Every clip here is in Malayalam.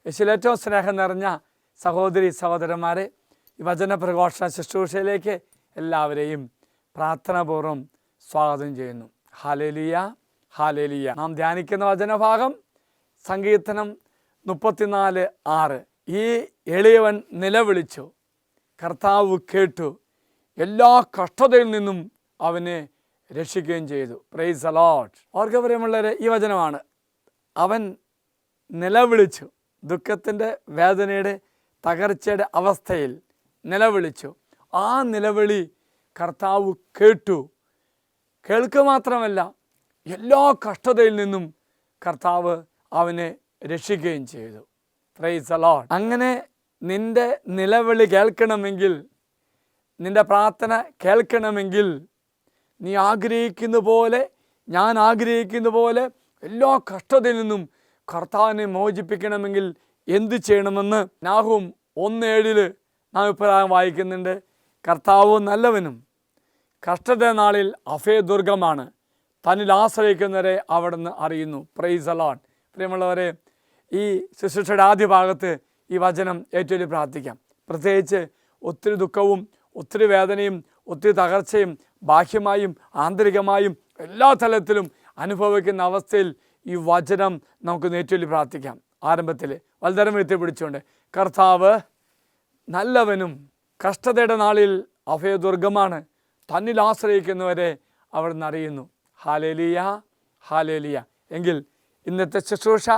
യേശുവിലേറ്റവും സ്നേഹം നിറഞ്ഞ സഹോദരി സഹോദരന്മാരെ, ഈ വചന പ്രഘോഷണ ശുശ്രൂഷയിലേക്ക് എല്ലാവരെയും പ്രാർത്ഥനാപൂർവ്വം സ്വാഗതം ചെയ്യുന്നു. Hallelujah, hallelujah. നാം ധ്യാനിക്കുന്ന വചനഭാഗം സങ്കീർത്തനം 34:6. ഈ എളിയവൻ നിലവിളിച്ചു, കർത്താവ് കേട്ടു, എല്ലാ കഷ്ടതയിൽ നിന്നും അവനെ രക്ഷിക്കുകയും ചെയ്തു. Price the Lord. ഓർക്കപ്രിയമുള്ളവരെ, ഈ വചനമാണ്. അവൻ നിലവിളിച്ചു, ദുഃഖത്തിൻ്റെ, വേദനയുടെ, തകർച്ചയുടെ അവസ്ഥയിൽ നിലവിളിച്ചു. ആ നിലവിളി കർത്താവ് കേട്ടു. കേൾക്കുക മാത്രമല്ല, എല്ലാ കഷ്ടതയിൽ നിന്നും കർത്താവ് അവനെ രക്ഷിക്കുകയും ചെയ്തു. Price the Lord. അങ്ങനെ നിൻ്റെ നിലവിളി കേൾക്കണമെങ്കിൽ, നിൻ്റെ പ്രാർത്ഥന കേൾക്കണമെങ്കിൽ, നീ ആഗ്രഹിക്കുന്ന പോലെ, ഞാൻ ആഗ്രഹിക്കുന്ന പോലെ എല്ലാ കഷ്ടതയിൽ നിന്നും കർത്താവിനെ മോചിപ്പിക്കണമെങ്കിൽ എന്ത് ചെയ്യണമെന്ന് നാഹൂം 1:7 നാം ഇപ്രകാരം വായിക്കുന്നുണ്ട്. കർത്താവ് നല്ലവനും കഷ്ടത നാളിൽ അഭയദുർഗമാണ്, തന്നിൽ ആശ്രയിക്കുന്നവരെ അവിടുന്ന് അറിയുന്നു. Price the Lord. പ്രിയമുള്ളവരെ, ഈ ശുശ്രൂഷയുടെ ആദ്യ ഭാഗത്ത് ഈ വചനം ഏറ്റവും പ്രാർത്ഥിക്കാം. പ്രത്യേകിച്ച് ഒത്തിരി ദുഃഖവും ഒത്തിരി വേദനയും ഒത്തിരി തകർച്ചയും ബാഹ്യമായും ആന്തരികമായും എല്ലാ തലത്തിലും അനുഭവിക്കുന്ന അവസ്ഥയിൽ ഈ വചനം നമുക്ക് ഏറ്റവും പ്രാർത്ഥിക്കാം. ആരംഭത്തിൽ വലുതരം എത്തിപ്പിടിച്ചുകൊണ്ട്, കർത്താവ് നല്ലവനും കഷ്ടതയുടെ നാളിൽ അഭയദുർഗമാണ്, തന്നിൽ ആശ്രയിക്കുന്നവരെ അവിടുന്ന് അറിയുന്നു. Hallelujah, hallelujah. എങ്കിൽ ഇന്നത്തെ ശുശ്രൂഷ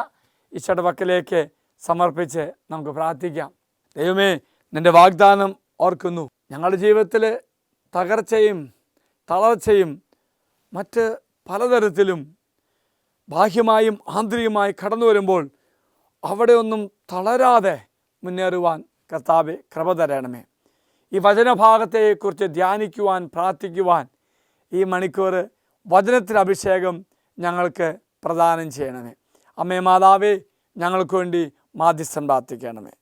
ഈശോയുടെ പക്കലേക്ക് സമർപ്പിച്ച് നമുക്ക് പ്രാർത്ഥിക്കാം. ദൈവമേ, നിൻ്റെ വാഗ്ദാനം ഓർക്കുന്നു. ഞങ്ങളുടെ ജീവിതത്തിൽ തകർച്ചയും തളർച്ചയും മറ്റ് പലതരത്തിലും ബാഹ്യമായും ആന്തരികമായി കടന്നു വരുമ്പോൾ അവിടെ ഒന്നും തളരാതെ മുന്നേറുവാൻ കർത്താവേ കൃപ തരണമേ. ഈ വചനഭാഗത്തെക്കുറിച്ച് ധ്യാനിക്കുവാൻ, പ്രാർത്ഥിക്കുവാൻ ഈ മണിക്കൂർ വചനത്തിൻ്റെ അഭിഷേകം ഞങ്ങൾക്ക് പ്രദാനം ചെയ്യണമേ. അമ്മേ മാതാവേ, ഞങ്ങൾക്ക് വേണ്ടി മാധ്യസ്ഥം പ്രാർത്ഥിക്കണമേ.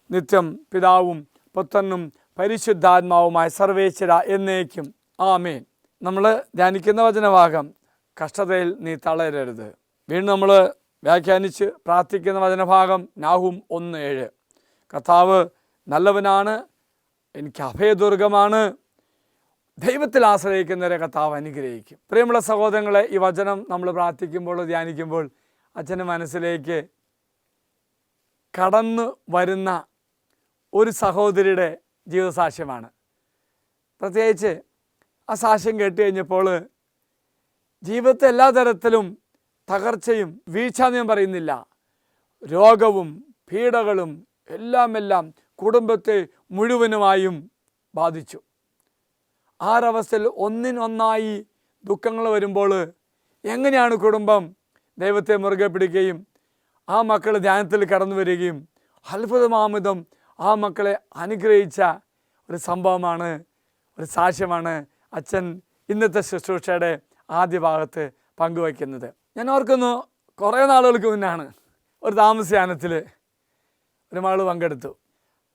നിത്യം പിതാവും പുത്രനും പരിശുദ്ധാത്മാവുമായ സർവേശ്വര എന്നേക്കും ആമേൻ. നമ്മൾ ധ്യാനിക്കുന്ന വചനഭാഗം കഷ്ടതയിൽ നീ തളരരുത്. വീണ്ടും നമ്മൾ വ്യാഖ്യാനിച്ച് പ്രാർത്ഥിക്കുന്ന വചനഭാഗം നാഹൂം 1:7. കർത്താവ് നല്ലവനാണ്, എനിക്ക് അഭയദുർഗമാണ്, ദൈവത്തിൽ ആശ്രയിക്കുന്നവരെ കർത്താവ് അനുഗ്രഹിക്കും. പ്രിയമുള്ള സഹോദരങ്ങളെ, ഈ വചനം നമ്മൾ പ്രാർത്ഥിക്കുമ്പോൾ, ധ്യാനിക്കുമ്പോൾ അച്ഛൻ്റെ മനസ്സിലേക്ക് കടന്നു വരുന്ന ഒരു സഹോദരിയുടെ ജീവിതസാക്ഷ്യമാണ്. പ്രത്യേകിച്ച് ആ സാക്ഷ്യം കേട്ട് കഴിഞ്ഞപ്പോൾ ജീവിതത്തെ എല്ലാ തരത്തിലും തകർച്ചയും വീഴ്ച ഞാൻ പറയുന്നില്ല, രോഗവും പീഡകളും എല്ലാം കുടുംബത്തെ മുഴുവനുമായും ബാധിച്ചു. ആരവസ്ഥയിൽ ഒന്നിനൊന്നായി ദുഃഖങ്ങൾ വരുമ്പോൾ എങ്ങനെയാണ് കുടുംബം ദൈവത്തെ മുറുകെ പിടിക്കുകയും ആ മക്കൾ ധ്യാനത്തിൽ കടന്നു വരികയും അത്ഭുതമാമിതം ആ മക്കളെ അനുഗ്രഹിച്ച ഒരു സംഭവമാണ്, ഒരു സാക്ഷ്യമാണ് അച്ഛൻ ഇന്നത്തെ ശുശ്രൂഷയുടെ ആദ്യ ഭാഗത്ത് പങ്കുവയ്ക്കുന്നത്. ഞാൻ ഓർക്കുന്നു, കുറേ നാളുകൾക്ക് മുന്നാണ് ഒരു താമസയാനത്തിൽ ഒരു മകൾ പങ്കെടുത്തു.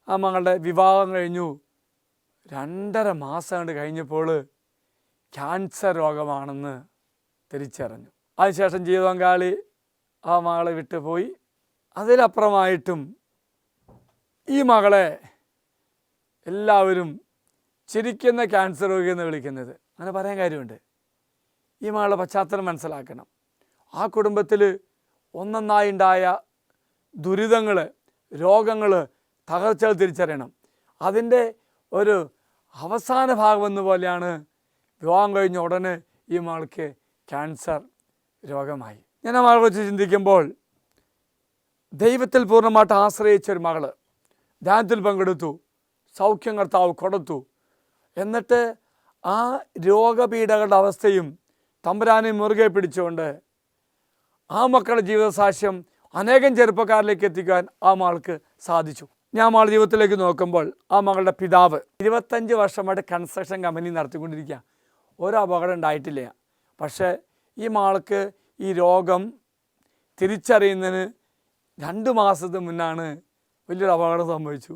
ആ മകളുടെ വിവാഹം കഴിഞ്ഞു 2.5 മാസം കൊണ്ട് കഴിഞ്ഞപ്പോൾ ക്യാൻസർ രോഗമാണെന്ന് തിരിച്ചറിഞ്ഞു. അതിനുശേഷം ജീവിത പങ്കാളി ആ മകളെ വിട്ടുപോയി. അതിലപ്പുറമായിട്ടും ഈ മകളെ എല്ലാവരും ചിരിക്കുന്ന ക്യാൻസർ രോഗി എന്ന് വിളിക്കുന്നത്. അങ്ങനെ പറയാൻ കാര്യമുണ്ട്. ഈ മകളുടെ പശ്ചാത്തലം മനസ്സിലാക്കണം. ആ കുടുംബത്തിൽ ഒന്നൊന്നായുണ്ടായ ദുരിതങ്ങൾ, രോഗങ്ങൾ, തകർച്ചകൾ തിരിച്ചറിയണം. അതിൻ്റെ ഒരു അവസാന ഭാഗമെന്ന പോലെയാണ് വിവാഹം കഴിഞ്ഞ ഉടനെ ഈ മകൾക്ക് ക്യാൻസർ രോഗമായി. ഞാൻ ആ മകളെ കുറിച്ച് ചിന്തിക്കുമ്പോൾ, ദൈവത്തിൽ പൂർണ്ണമായിട്ട് ആശ്രയിച്ചൊരു മകൾ ധ്യാനത്തിൽ പങ്കെടുത്തു, സൗഖ്യം കർത്താവ് കൊടുത്തു. എന്നിട്ട് ആ രോഗപീഠകളുടെ അവസ്ഥയും തമ്പുരാനെ മുറുകെ പിടിച്ചുകൊണ്ട് ആ മക്കളുടെ ജീവിതസാക്ഷ്യം അനേകം ചെറുപ്പക്കാരിലേക്ക് എത്തിക്കാൻ ആ മകൾക്ക് സാധിച്ചു. ഞാൻ മകളുടെ ജീവിതത്തിലേക്ക് നോക്കുമ്പോൾ ആ മകളുടെ പിതാവ് 25 വർഷമായിട്ട് കൺസ്ട്രക്ഷൻ കമ്പനി നടത്തിക്കൊണ്ടിരിക്കുക. ഒരു അപകടം ഉണ്ടായിട്ടില്ല. പക്ഷേ ഈ മകൾക്ക് ഈ രോഗം തിരിച്ചറിയുന്നതിന് 2 മാസത്തിന് മുന്നാണ് വലിയൊരു അപകടം സംഭവിച്ചു.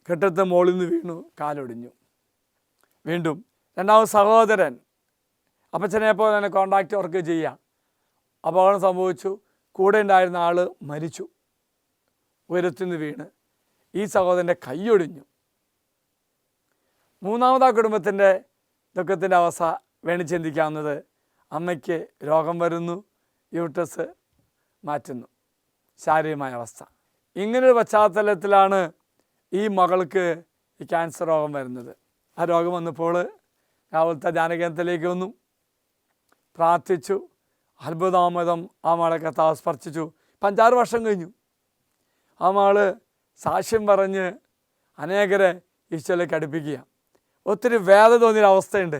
കെട്ടിടത്തെ മുകളിൽ നിന്ന് വീണു, കാലൊടിഞ്ഞു. വീണ്ടും രണ്ടാമത് സഹോദരൻ അപ്പച്ചനെ പോലെ തന്നെ കോൺട്രാക്റ്റ് വർക്ക് ചെയ്യുക. അപകടം സംഭവിച്ചു, കൂടെ ഉണ്ടായിരുന്ന ആൾ മരിച്ചു, ഉയരത്തിൽ നിന്ന് വീണ്. ഈ സഹോദരൻ്റെ കൈയൊടിഞ്ഞു. മൂന്നാമത് ആ കുടുംബത്തിൻ്റെ ദുഃഖത്തിൻ്റെ അവസ്ഥ വേണ്ടി ചിന്തിക്കാവുന്നത്, അമ്മയ്ക്ക് രോഗം വരുന്നു, യൂട്രസ് മാറ്റുന്നു, ശാരീരികമായ അവസ്ഥ. ഇങ്ങനൊരു പശ്ചാത്തലത്തിലാണ് ഈ മകൾക്ക് ഈ ക്യാൻസർ രോഗം വരുന്നത്. ആ രോഗം വന്നപ്പോൾ രാവിലത്തെ ധ്യാനകേന്ദ്രത്തിലേക്ക് വന്നു, പ്രാർത്ഥിച്ചു. അത്ഭുതാമതം ആ മകളെ കർത്താവ് സ്പർശിച്ചു. 5-6 വർഷം കഴിഞ്ഞു. ആ മകൾ സാക്ഷ്യം പറഞ്ഞ് അനേകരെ ഈശോയിലേക്ക് അടുപ്പിക്കുക. ഒത്തിരി വേദന തോന്നിയൊരവസ്ഥയുണ്ട്.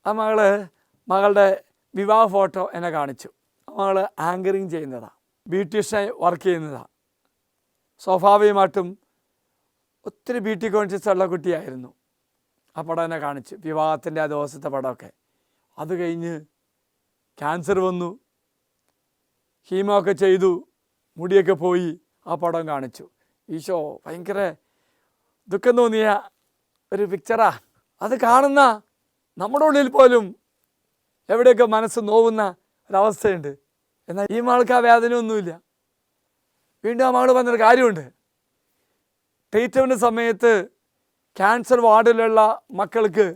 ആ മകളുടെ വിവാഹ ഫോട്ടോ എന്നെ കാണിച്ചു. ആ മകൾ ആങ്കറിങ് ചെയ്യുന്നതാണ്, ബ്യൂട്ടീഷ്യനായി വർക്ക് ചെയ്യുന്നതാണ്. സ്വാഭാവികമായിട്ടും ഒത്തിരി ബ്യൂട്ടി കോൺഷ്യസ് ഉള്ള കുട്ടിയായിരുന്നു. ആ പടം എന്നെ കാണിച്ചു, വിവാഹത്തിൻ്റെ ആ ദിവസത്തെ പടമൊക്കെ. അത് കഴിഞ്ഞ് ക്യാൻസർ വന്നു, ഹീമോ ഒക്കെ ചെയ്തു, മുടിയൊക്കെ പോയി. ആ പടം കാണിച്ചു. ഈശോ ഭയങ്കര ദുഃഖം തോന്നിയ ഒരു പിക്ചറാ. അത് കാണുന്ന നമ്മുടെ ഉള്ളിൽ പോലും എവിടെയൊക്കെ മനസ്സ് നോവുന്ന ഒരവസ്ഥയുണ്ട്. എന്നാൽ ഈ മകൾക്ക് ആ വേദനയൊന്നുമില്ല. വീണ്ടും ആ മകൾ പറഞ്ഞൊരു കാര്യമുണ്ട്. ട്രീറ്റ്മെൻറ്റ് സമയത്ത് ക്യാൻസർ വാർഡിലുള്ള മക്കൾക്ക്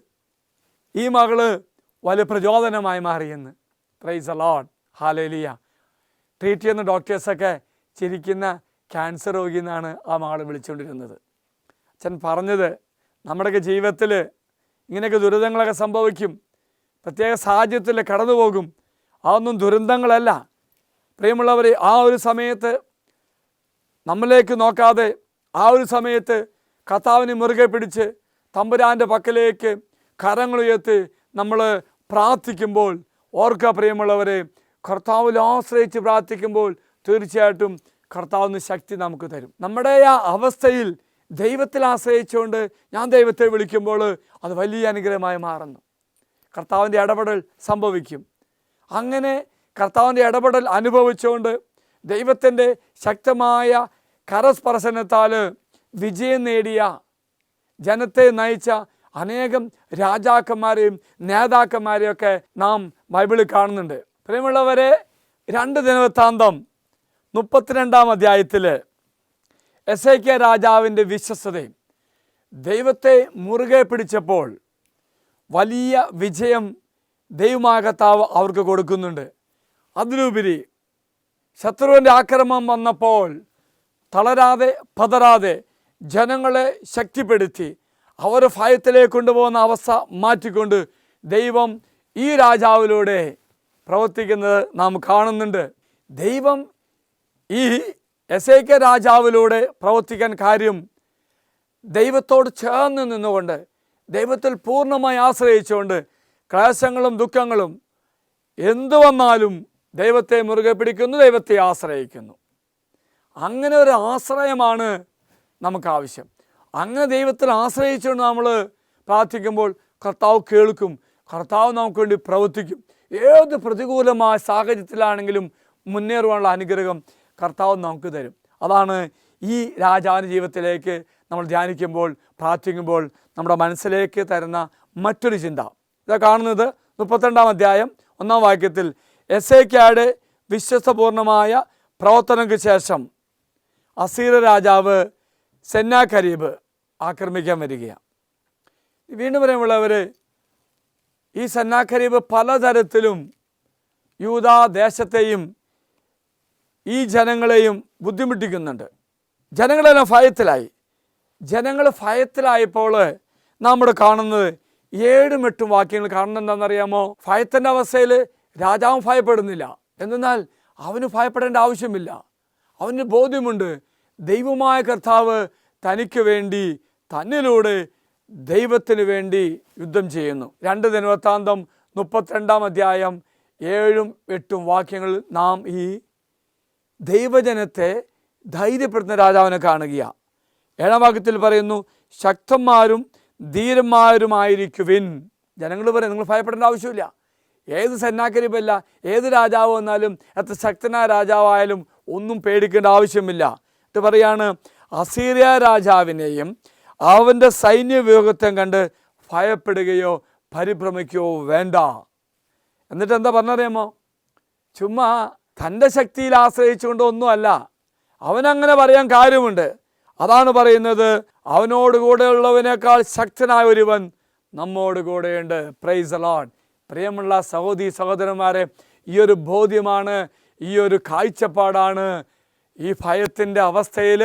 ഈ മകള് വലിയ പ്രചോദനമായി മാറിയെന്ന്. Price the lord, hallelujah. Treat ചെയ്യുന്ന ഡോക്ടേഴ്സൊക്കെ ചിരിക്കുന്ന ക്യാൻസർ രോഗി എന്നാണ് ആ മകളെ വിളിച്ചുകൊണ്ടിരുന്നത്. അച്ഛൻ പറഞ്ഞത്, നമ്മുടെയൊക്കെ ജീവിതത്തിൽ ഇങ്ങനെയൊക്കെ ദുരിതങ്ങളൊക്കെ സംഭവിക്കും, പ്രത്യേക സാഹചര്യത്തിൽ കടന്നു പോകും. അതൊന്നും ദുരന്തങ്ങളല്ല പ്രിയമുള്ളവർ. ആ ഒരു സമയത്ത് നമ്മളിലേക്ക് നോക്കാതെ, ആ ഒരു സമയത്ത് കർത്താവിനെ മുറുകെ പിടിച്ച് തമ്പുരാൻ്റെ പക്കലേക്ക് കരങ്ങളുയർത്തി നമ്മൾ പ്രാർത്ഥിക്കുമ്പോൾ, ഓർക്കുക പ്രിയമുള്ളവരെ, കർത്താവിൽ ആശ്രയിച്ച് പ്രാർത്ഥിക്കുമ്പോൾ തീർച്ചയായിട്ടും കർത്താവിന് ശക്തി നമുക്ക് തരും. നമ്മുടെ ആ അവസ്ഥയിൽ ദൈവത്തിൽ ആശ്രയിച്ചുകൊണ്ട് ഞാൻ ദൈവത്തെ വിളിക്കുമ്പോൾ അത് വലിയ അനുഗ്രഹമായി മാറുന്നു. കർത്താവിൻ്റെ ഇടപെടൽ സംഭവിക്കും. അങ്ങനെ കർത്താവിൻ്റെ ഇടപെടൽ അനുഭവിച്ചുകൊണ്ട് ദൈവത്തിൻ്റെ ശക്തമായ കരസ്പർശനത്താൽ വിജയം നേടിയ, ജനത്തെ നയിച്ച അനേകം രാജാക്കന്മാരെയും നേതാക്കന്മാരെയൊക്കെ നാം ബൈബിളിൽ കാണുന്നുണ്ട്. പ്രിയമുള്ളവരെ, 2 ദിനവൃത്താന്തം 32-ാം അധ്യായത്തിൽ എസേക്കിയ രാജാവിൻ്റെ വിശ്വസ്തതയും ദൈവത്തെ മുറുകെ പിടിച്ചപ്പോൾ വലിയ വിജയം ദൈവമായ കർത്താവ് അവർക്ക് കൊടുക്കുന്നുണ്ട്. അതിലുപരി ശത്രുവിൻ്റെ ആക്രമണം വന്നപ്പോൾ തളരാതെ പതറാതെ ജനങ്ങളെ ശക്തിപ്പെടുത്തി അവർ ഭയത്തിലേക്ക് കൊണ്ടുപോകുന്ന അവസ്ഥ മാറ്റിക്കൊണ്ട് ദൈവം ഈ രാജാവിലൂടെ പ്രവർത്തിക്കുന്നത് നാം കാണുന്നുണ്ട്. ദൈവം ഈ എസേക്കിയ രാജാവിലൂടെ പ്രവർത്തിക്കാൻ കാര്യം, ദൈവത്തോട് ചേർന്ന് നിന്നുകൊണ്ട് ദൈവത്തിൽ പൂർണ്ണമായി ആശ്രയിച്ചുകൊണ്ട് ക്ലേശങ്ങളും ദുഃഖങ്ങളും എന്തു വന്നാലും ദൈവത്തെ മുറുകെ പിടിക്കുന്നു, ദൈവത്തെ ആശ്രയിക്കുന്നു. അങ്ങനെ ഒരു ആശ്രയമാണ് നമുക്ക് ആവശ്യം. അങ്ങനെ ദൈവത്തിൽ ആശ്രയിച്ചുകൊണ്ട് നമ്മൾ പ്രാർത്ഥിക്കുമ്പോൾ കർത്താവ് കേൾക്കും, കർത്താവ് നമുക്ക് വേണ്ടി പ്രവർത്തിക്കും. ഏത് പ്രതികൂലമായ സാഹചര്യത്തിലാണെങ്കിലും മുന്നേറുവാനുള്ള അനുഗ്രഹം കർത്താവ് നമുക്ക് തരും. അതാണ് ഈ രാജാവിൻ്റെ ജീവിതത്തിലേക്ക് നമ്മൾ ധ്യാനിക്കുമ്പോൾ, പ്രാർത്ഥിക്കുമ്പോൾ നമ്മുടെ മനസ്സിലേക്ക് തരുന്ന മറ്റൊരു ചിന്ത. ഇതാ കാണുന്നത് 32-ാം അധ്യായം 1-ാം വാക്യത്തിൽ, എസേക്കിയായുടെ വിശ്വസ്തപൂർണമായ പ്രവർത്തനങ്ങൾക്ക് ശേഷം അസീർ രാജാവ് സെന്നാകരീബ് ആക്രമിക്കാൻ വരികയാണ്. വീണ്ടും പറയുമ്പോഴവർ, ഈ സെന്നാകരീബ് പലതരത്തിലും യൂദാ ദേശത്തെയും ഈ ജനങ്ങളെയും ബുദ്ധിമുട്ടിക്കുന്നുണ്ട്. ജനങ്ങളെല്ലാം ഭയത്തിലായി. ജനങ്ങൾ ഭയത്തിലായപ്പോൾ നമ്മൾ കാണുന്നത് 7-8 വാക്യങ്ങൾ കാണുന്നത് എന്താണെന്നറിയാമോ? ഭയത്തിൻ്റെ അവസ്ഥയിൽ രാജാവും ഭയപ്പെടുന്നില്ല. എന്നാൽ അവന് ഭയപ്പെടേണ്ട ആവശ്യമില്ല. അവന് ബോധ്യമുണ്ട്, ദൈവമായ കർത്താവ് തനിക്ക് വേണ്ടി തന്നിലൂടെ ദൈവത്തിന് വേണ്ടി യുദ്ധം ചെയ്യുന്നു. 2 ദിനവൃത്താന്തം 32-ാം അധ്യായം 7-8 വാക്യങ്ങളിൽ നാം ഈ ദൈവജനത്തെ ധൈര്യപ്പെടുത്തുന്ന രാജാവിനെ കാണുകയാണ്. 7-ാം വാക്യത്തിൽ പറയുന്നു, ശക്തന്മാരും ധീരന്മാരുമായിരിക്കുവിൻ. ജനങ്ങൾ പറയും, നിങ്ങൾ ഭയപ്പെടേണ്ട ആവശ്യമില്ല. ഏത് സെന്നാകരീബല്ല, ഏത് രാജാവ് വന്നാലും, എത്ര ശക്തനായ രാജാവായാലും ഒന്നും പേടിക്കേണ്ട ആവശ്യമില്ല. ഇത് പറയാണ്, അസീറിയ രാജാവിനെയും അവൻ്റെ സൈന്യവ്യൂഹത്തെയും കണ്ട് ഭയപ്പെടുകയോ പരിഭ്രമിക്കുകയോ വേണ്ട. എന്നിട്ട് എന്താ പറഞ്ഞറിയാമോ? ചുമ്മാ തൻ്റെ ശക്തിയിൽ ആശ്രയിച്ചുകൊണ്ടൊന്നുമല്ല. അവനങ്ങനെ പറയാൻ കാര്യമുണ്ട്. അതാണ് പറയുന്നത്, അവനോട് കൂടെയുള്ളവനേക്കാൾ ശക്തനായ ഒരുവൻ നമ്മോട് കൂടെയുണ്ട്. Price the lord. പ്രിയമുള്ള സഹോദരീ സഹോദരന്മാരെ, ഈ ഒരു ബോധ്യമാണ്, ഈ ഒരു കാഴ്ചപ്പാടാണ് ഈ ഭയത്തിൻ്റെ അവസ്ഥയിൽ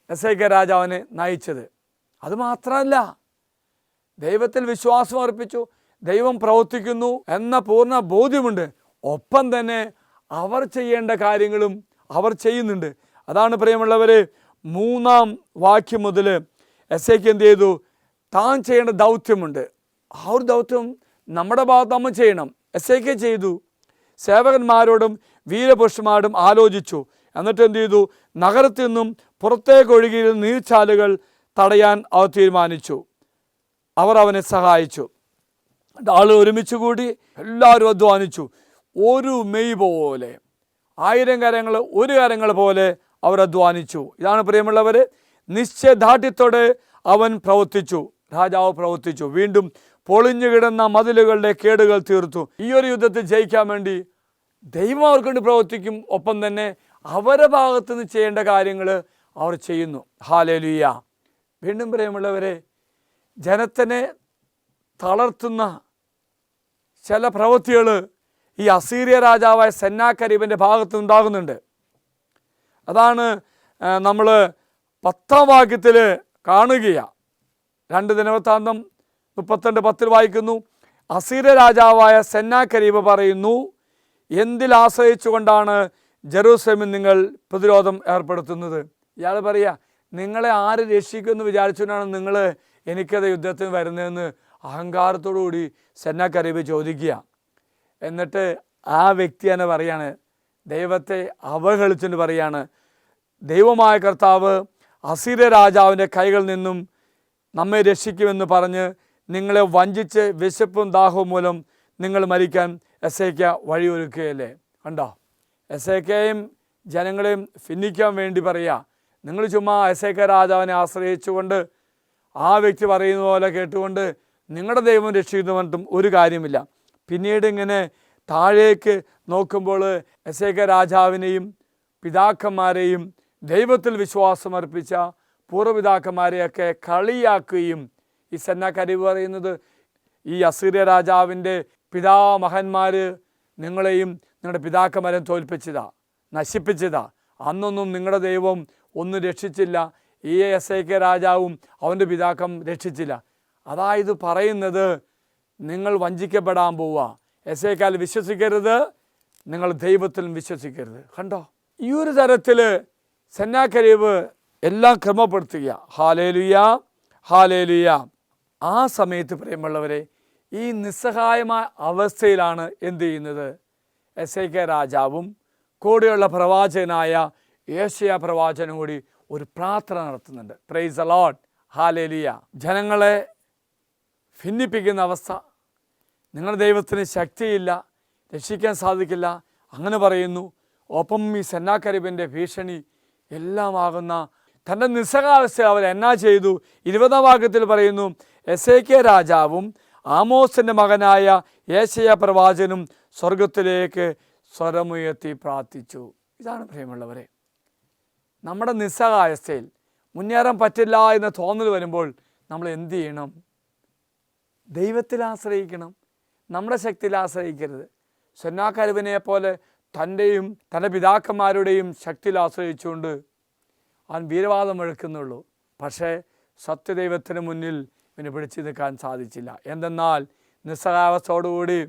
എസേക്കിയാ രാജാവിനെ നയിച്ചത്. അതുമാത്രമല്ല, ദൈവത്തിൽ വിശ്വാസം അർപ്പിച്ചു, ദൈവം പ്രവർത്തിക്കുന്നു എന്ന പൂർണ്ണ ബോധ്യമുണ്ട്. ഒപ്പം തന്നെ അവർ ചെയ്യേണ്ട കാര്യങ്ങളും അവർ ചെയ്യുന്നുണ്ട്. അതാണ് പ്രിയമുള്ളവരെ, 3-ാം വാക്യം മുതൽ എസേക്കിയാ എന്ത് ചെയ്തു? താൻ ചെയ്യേണ്ട ദൗത്യമുണ്ട്. ആ ഒരു ദൗത്യം നമ്മുടെ ഭാഗത്ത് നമ്മൾ ചെയ്യണം. എസേക്കിയാ ചെയ്തു. സേവകന്മാരോടും വീരപുരുഷന്മാരോടും ആലോചിച്ചു. എന്നിട്ട് എന്ത് ചെയ്തു? നഗരത്തിൽ നിന്നും പുറത്തേക്ക് ഒഴുകിയിരുന്ന നീർച്ചാലുകൾ തടയാൻ അവർ തീരുമാനിച്ചു. അവർ അവനെ സഹായിച്ചു. ആളുകൾ ഒരുമിച്ച് കൂടി എല്ലാവരും അധ്വാനിച്ചു. ഒരു മെയ് പോലെ, 1000 കരങ്ങൾ ഒരു കരങ്ങൾ പോലെ അവർ അധ്വാനിച്ചു. ഇതാണ് പ്രിയമുള്ളവർ, നിശ്ചയദാർഢ്യത്തോടെ അവൻ പ്രവർത്തിച്ചു. രാജാവ് പ്രവർത്തിച്ചു. വീണ്ടും പൊളിഞ്ഞു കിടന്ന മതിലുകളുടെ കേടുകൾ തീർത്തു. ഈ ഒരു യുദ്ധത്തിൽ ജയിക്കാൻ വേണ്ടി ദൈവം അവർക്ക് വേണ്ടി പ്രവർത്തിക്കും. ഒപ്പം തന്നെ അവരുടെ ഭാഗത്ത് നിന്ന് ചെയ്യേണ്ട കാര്യങ്ങൾ അവർ ചെയ്യുന്നു. ഹല്ലേലൂയ. വീണ്ടും പ്രിയമുള്ളവരെ, ജനത്തിനെ തളർത്തുന്ന ചില പ്രവൃത്തികൾ ഈ അസീറിയ രാജാവായ സെന്നാകരീബിൻ്റെ ഭാഗത്ത് ഉണ്ടാകുന്നുണ്ട്. അതാണ് നമ്മൾ 10-ാം വാക്യത്തിൽ കാണുകയാണ്. 2 ദിനവൃത്താന്തം 32:10 വായിക്കുന്നു. അസീറിയ രാജാവായ സെന്നാകരീബ് പറയുന്നു, എന്തിൽ ആശ്രയിച്ചുകൊണ്ടാണ് ജെറൂസലേമിൽ നിങ്ങൾ പ്രതിരോധം ഏർപ്പെടുത്തുന്നത്? ഇയാൾ പറയുക, നിങ്ങളെ ആര് രക്ഷിക്കുമെന്ന് വിചാരിച്ചുകൊണ്ടാണ് നിങ്ങൾ എനിക്കത് യുദ്ധത്തിന് വരുന്നതെന്ന് അഹങ്കാരത്തോടു കൂടി സെന്നാകരീബ് ചോദിക്കുക. എന്നിട്ട് ആ വ്യക്തി തന്നെ പറയാണ്, ദൈവത്തെ അവഹേളിച്ചുകൊണ്ട് പറയാണ്, ദൈവമായ കർത്താവ് അസീറിയ രാജാവിൻ്റെ കൈകളിൽ നിന്നും നമ്മെ രക്ഷിക്കുമെന്ന് പറഞ്ഞ് നിങ്ങളെ വഞ്ചിച്ച് വിശപ്പും ദാഹവും മൂലം നിങ്ങൾ മരിക്കാൻ എസേക്കിയാ വഴിയൊരുക്കുകയല്ലേ. കണ്ടോ? എസേക്കിയായും ജനങ്ങളെയും ഭിന്നിക്കാൻ വേണ്ടി പറയുക. നിങ്ങൾ ചുമ്മാ എസേക്കിയാ രാജാവിനെ ആശ്രയിച്ചുകൊണ്ട് ആ വ്യക്തി പറയുന്ന പോലെ കേട്ടുകൊണ്ട് നിങ്ങളുടെ ദൈവം രക്ഷിക്കുന്നു പറഞ്ഞിട്ടും ഒരു കാര്യമില്ല. പിന്നീട് ഇങ്ങനെ താഴേക്ക് നോക്കുമ്പോൾ എസേക്കിയാ രാജാവിനെയും പിതാക്കന്മാരെയും ദൈവത്തിൽ വിശ്വാസമർപ്പിച്ച പൂർവ്വപിതാക്കന്മാരെയൊക്കെ കളിയാക്കുകയും, ഈ സെന്നാകരീബ് പറയുന്നത്, ഈ അസീറിയ രാജാവിൻ്റെ മകന്മാർ നിങ്ങളെയും നിങ്ങളുടെ പിതാക്കന്മാരെയും തോൽപ്പിച്ചതാ, നശിപ്പിച്ചതാ. അന്നൊന്നും നിങ്ങളുടെ ദൈവം ഒന്നും രക്ഷിച്ചില്ല. ഈ എസേക്കിയാ രാജാവും അവൻ്റെ പിതാക്കം രക്ഷിച്ചില്ല. അതായത് പറയുന്നത്, നിങ്ങൾ വഞ്ചിക്കപ്പെടാൻ പോവുക. എസേക്കിയാൽ വിശ്വസിക്കരുത്, നിങ്ങൾ ദൈവത്തിലും വിശ്വസിക്കരുത്. കണ്ടോ? ഈ ഒരു തരത്തിൽ സെന്നാകരീബ് എല്ലാം ക്രമപ്പെടുത്തുക. Hallelujah, hallelujah. ആ സമയത്ത് പ്രിയമുള്ളവരെ, ഈ നിസ്സഹായമായ അവസ്ഥയിലാണ് എന്ത് ചെയ്യുന്നത്? എസേക്കിയാ രാജാവും കൂടെയുള്ള പ്രവാചകനായ യേശയ്യാ പ്രവാചകനും കൂടി ഒരു പ്രാർത്ഥന നടത്തുന്നുണ്ട്. Price the lord, hallelujah. ജനങ്ങളെ ഭിന്നിപ്പിക്കുന്ന അവസ്ഥ, നിങ്ങളുടെ ദൈവത്തിന് ശക്തിയില്ല, രക്ഷിക്കാൻ സാധിക്കില്ല, അങ്ങനെ പറയുന്നു. ഒപ്പം ഈ സെന്നാകരീബിൻ്റെ ഭീഷണി എല്ലാമാകുന്ന തൻ്റെ നിസ്സഹായാവസ്ഥ അവർ എന്നാ ചെയ്തു? 20-ാം വാക്യത്തിൽ പറയുന്നു, എസേക്കിയാ രാജാവും ആമോസിൻ്റെ മകനായ യേശയ്യാ പ്രവാചകനും സ്വർഗത്തിലേക്ക് സ്വരമുയർത്തി പ്രാർത്ഥിച്ചു. ഇതാണ് പ്രിയമുള്ളവരെ, നമ്മുടെ നിസ്സഹായാവസ്ഥയിൽ മുന്നേറാൻ പറ്റില്ല എന്ന തോന്നൽ വരുമ്പോൾ നമ്മൾ എന്ത് ചെയ്യണം? ദൈവത്തിൽ ആശ്രയിക്കണം, നമ്മുടെ ശക്തിയിൽ ആശ്രയിക്കരുത്. സെന്നാകരീബിനെ പോലെ തൻ്റെയും തൻ്റെ പിതാക്കന്മാരുടെയും ശക്തിയിൽ ആശ്രയിച്ചുകൊണ്ട് അവൻ വീരവാദം മുഴക്കുന്നുള്ളൂ. പക്ഷേ സത്യദൈവത്തിന് മുന്നിൽ ഇവന് പിടിച്ചു നിൽക്കാൻ സാധിച്ചില്ല. എന്തെന്നാൽ നിസ്സഹായാവസ്ഥയോടുകൂടി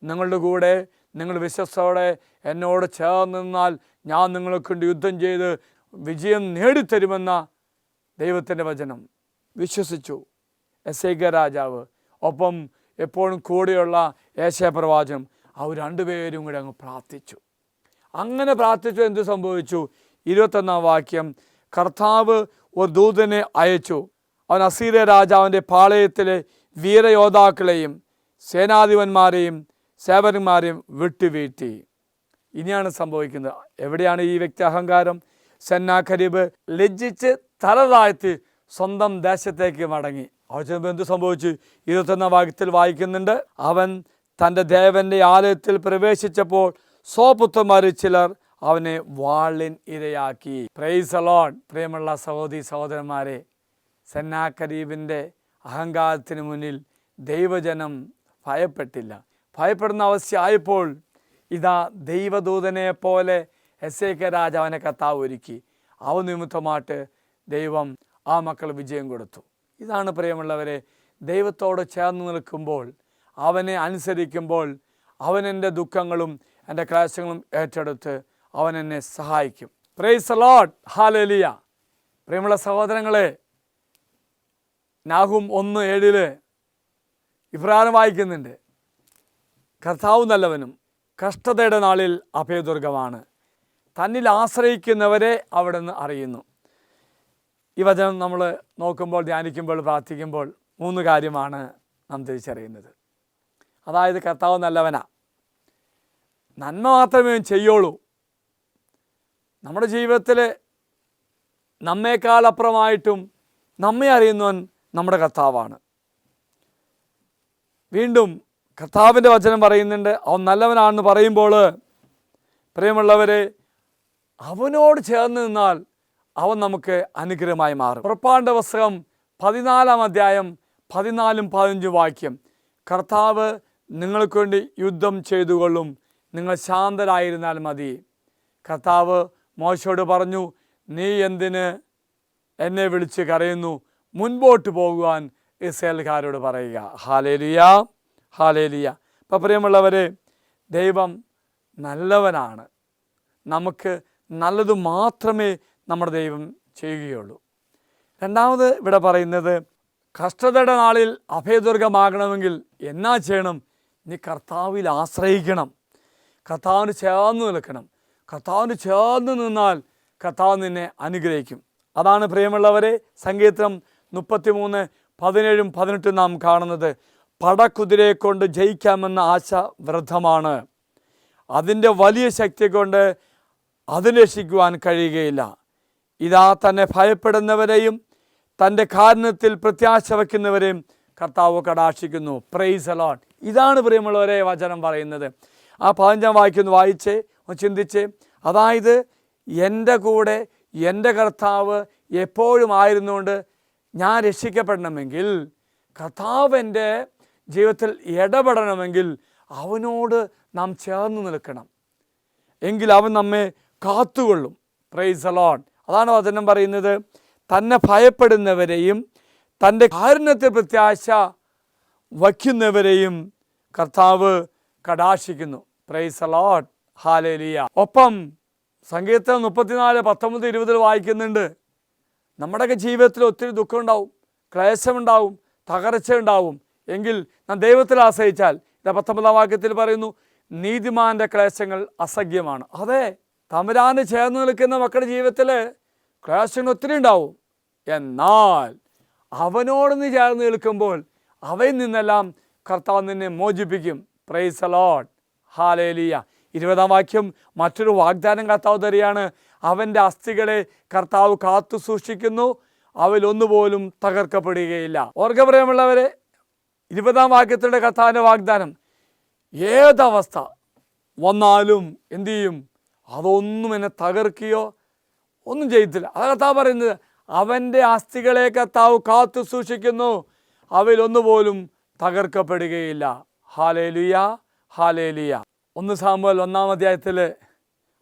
നിങ്ങളുടെ കൂടെ നിങ്ങൾ വിശ്വസ്തയോടെ എന്നോട് ചേർന്ന് നിന്നാൽ ഞാൻ നിങ്ങൾക്കൊണ്ട് യുദ്ധം ചെയ്ത് വിജയം നേടിത്തരുമെന്ന ദൈവത്തിൻ്റെ വചനം വിശ്വസിച്ചു എസേക്കിയാ രാജാവ്. ഒപ്പം എപ്പോഴും കൂടെയുള്ള യേശയ്യാ പ്രവാചകൻ, അവർ രണ്ടുപേരും കൂടെ അങ്ങ് പ്രാർത്ഥിച്ചു. അങ്ങനെ പ്രാർത്ഥിച്ചു. എന്ത് സംഭവിച്ചു? 21-ാം വാക്യം, കർത്താവ് ഒരു ദൂതനെ അയച്ചു. അവൻ അസീറിയ രാജാവിൻ്റെ പാളയത്തിലെ വീരയോദ്ധാക്കളെയും സേനാധിപന്മാരെയും സേവകന്മാരെയും വിട്ടുവീഴ്ത്തി. ഇനിയാണ് സംഭവിക്കുന്നത്. എവിടെയാണ് ഈ വ്യക്തി അഹങ്കാരം? സെന്നാകരീബ് ലജ്ജിച്ച് തല താഴ്ത്തി സ്വന്തം ദേശത്തേക്ക് മടങ്ങി. അവിടെ ചെന്നപ്പോൾ എന്ത് സംഭവിച്ചു? 21 വാക്യത്തിൽ വായിക്കുന്നുണ്ട്, അവൻ തൻ്റെ ദേവൻ്റെ ആലയത്തിൽ പ്രവേശിച്ചപ്പോൾ സ്വപുത്രന്മാരിൽ ചിലർ അവനെ വാളിൻ ഇരയാക്കി. Praise the lord. പ്രിയമുള്ള സഹോദരി സഹോദരന്മാരെ, സെന്നാകരീബിൻ്റെ അഹങ്കാരത്തിന് മുന്നിൽ ദൈവജനം ഭയപ്പെട്ടില്ല. ഭയപ്പെടുന്ന അവസ്ഥയായപ്പോൾ ഇതാ ദൈവദൂതനെ പോലെ ഹെസേക്കിയ രാജാവിനെ കർത്താവ് ഒരുക്കി. അവ നിമിത്തമായിട്ട് ദൈവം ആ മക്കൾ വിജയം കൊടുത്തു. ഇതാണ് പ്രിയമുള്ളവരെ, ദൈവത്തോട് ചേർന്ന് നിൽക്കുമ്പോൾ, അവനെ അനുസരിക്കുമ്പോൾ, അവൻ എൻ്റെ ദുഃഖങ്ങളും എൻ്റെ ക്ലേശങ്ങളും ഏറ്റെടുത്ത് അവൻ എന്നെ സഹായിക്കും. Price the lord. ഹല്ലേലൂയ. പ്രിയമുള്ള സഹോദരങ്ങളെ, നാഹൂം 1:7 ഇപ്രകാരം വായിക്കുന്നുണ്ട്, കർത്താവ് നല്ലവനും കഷ്ടതയുടെ നാളിൽ അഭയദുർഗമാണ്, തന്നിൽ ആശ്രയിക്കുന്നവരെ അവിടുന്ന് അറിയുന്നു. ഈ വചനം നമ്മൾ നോക്കുമ്പോൾ, ധ്യാനിക്കുമ്പോൾ, പ്രാർത്ഥിക്കുമ്പോൾ 3 കാര്യമാണ് നാം തിരിച്ചറിയുന്നത്. അതായത് കർത്താവ് നല്ലവനാ, നന്മ മാത്രമേ ചെയ്യുള്ളൂ. നമ്മുടെ ജീവിതത്തിൽ നമ്മേക്കാൾ അപ്പുറമായിട്ടും നമ്മെ അറിയുന്നവൻ നമ്മുടെ കർത്താവാണ്. വീണ്ടും കർത്താവിൻ്റെ വചനം പറയുന്നുണ്ട്, അവൻ നല്ലവനാണെന്ന് പറയുമ്പോൾ പ്രിയമുള്ളവരെ, അവനോട് ചേർന്ന് നിന്നാൽ അവൻ നമുക്ക് അനുഗ്രഹമായി മാറും. പുറപ്പാടിൻ്റെ പുസ്തകം 14-ാം അധ്യായം 14-15 വാക്യം, കർത്താവ് നിങ്ങൾക്ക് വേണ്ടി യുദ്ധം ചെയ്തുകൊള്ളും, നിങ്ങൾ ശാന്തരായിരുന്നാൽ മതി. കർത്താവ് മോശയോട് പറഞ്ഞു, നീ എന്തിന് എന്നെ വിളിച്ച് കരയുന്നു? മുൻപോട്ട് പോകുവാൻ ഇസ്രായേൽക്കാരോട് പറയുക. Hallelujah, hallelujah. അപ്പോൾ പ്രിയമുള്ളവരെ, ദൈവം നല്ലവനാണ്. നമുക്ക് നല്ലത് മാത്രമേ നമ്മുടെ ദൈവം ചെയ്യുകയുള്ളൂ. രണ്ടാമത് ഇവിടെ പറയുന്നത്, കഷ്ടതയുടെ നാളിൽ അഭയദുർഗമാകണമെങ്കിൽ എന്നാ ചെയ്യണം? നീ കർത്താവിൽ ആശ്രയിക്കണം, കർത്താവിന് ചേർന്ന് നിൽക്കണം. കർത്താവിന് ചേർന്ന് നിന്നാൽ കർത്താവ് നിന്നെ അനുഗ്രഹിക്കും. അതാണ് പ്രിയമുള്ളവരെ, സങ്കീർത്തനം 33:17-18 നാം കാണുന്നത്, പടക്കുതിരയെ കൊണ്ട് ജയിക്കാമെന്ന ആശ വൃദ്ധമാണ്, അതിൻ്റെ വലിയ ശക്തി കൊണ്ട് അതിനെ രക്ഷിക്കുവാൻ കഴിയുകയില്ല. ഇതാ തന്നെ ഭയപ്പെടുന്നവരെയും തൻ്റെ കാരുണ്യത്തിൽ പ്രത്യാശ വയ്ക്കുന്നവരെയും കർത്താവ് കടാക്ഷിക്കുന്നു. Praise the Lord. ഇതാണ് പ്രിയമുള്ളവരെ വചനം പറയുന്നത്. ആ 15-ാം വാക്യം വായിച്ചേ, ചിന്തിച്ചേ. അതായത് എൻ്റെ കൂടെ എൻ്റെ കർത്താവ് എപ്പോഴും ആയിരുന്നുകൊണ്ട് ഞാൻ രക്ഷിക്കപ്പെടണമെങ്കിൽ, കർത്താവ് എൻ്റെ ജീവിതത്തിൽ ഇടപെടണമെങ്കിൽ അവനോട് നാം ചേർന്ന് നിൽക്കണം. എങ്കിൽ അവൻ നമ്മെ കാത്തുകൊള്ളും. Price the Lord. അതാണ് വചനം പറയുന്നത്, തന്നെ ഭയപ്പെടുന്നവരെയും തൻ്റെ കാരുണ്യത്തിൽ പ്രത്യാശ വയ്ക്കുന്നവരെയും കർത്താവ് കടാക്ഷിക്കുന്നു. Praise the lord. ഹല്ലേലൂയ. ഒപ്പം സങ്കീർത്തനം 34:19-20 വായിക്കുന്നുണ്ട്, നമ്മുടെയൊക്കെ ജീവിതത്തിൽ ഒത്തിരി ദുഃഖം ഉണ്ടാവും, ക്ലേശമുണ്ടാവും, തകർച്ച ഉണ്ടാവും. എങ്കിൽ നാം ദൈവത്തിൽ ആശ്രയിച്ചാൽ, 19-ാം വാക്യത്തിൽ പറയുന്നു, നീതിമാൻ്റെ ക്ലേശങ്ങൾ അസഖ്യമാണ്. അതെ, തമ്പുരാന് ചേർന്ന് നിൽക്കുന്ന മക്കളുടെ ജീവിതത്തിൽ ക്ലേശങ്ങൾ ഒത്തിരി ഉണ്ടാവും. എന്നാൽ അവനോട് നീ ചേർന്ന് നിൽക്കുമ്പോൾ അവയിൽ നിന്നെല്ലാം കർത്താവ് നിന്നെ മോചിപ്പിക്കും. Praise the lord. ഹല്ലേലൂയ. 20-ാം വാക്യം മറ്റൊരു വാഗ്ദാനം കർത്താവ് തരികയാണ്, അവൻ്റെ അസ്ഥികളെ കർത്താവ് കാത്തു സൂക്ഷിക്കുന്നു, അവയിലൊന്നുപോലും തകർക്കപ്പെടുകയില്ല. ഓർക്ക പ്രിയമുള്ളവരെ, 20-ാം വാക്യത്തിൻ്റെ കർത്താവിൻ്റെ വാഗ്ദാനം, ഏതവസ്ഥ വന്നാലും എന്തു ചെയ്യും? അതൊന്നും എന്നെ തകർക്കുകയോ ഒന്നും ചെയ്യത്തില്ല. അത് കർത്താവ് പറയുന്നത്, അവൻ്റെ അസ്ഥികളെ കർത്താവ് കാത്തു സൂക്ഷിക്കുന്നു, അവയിലൊന്നുപോലും തകർക്കപ്പെടുകയില്ല. ഹല്ലേലൂയ, ഹല്ലേലൂയ. 1 സാമുവേൽ 1-ാം അധ്യായത്തിൽ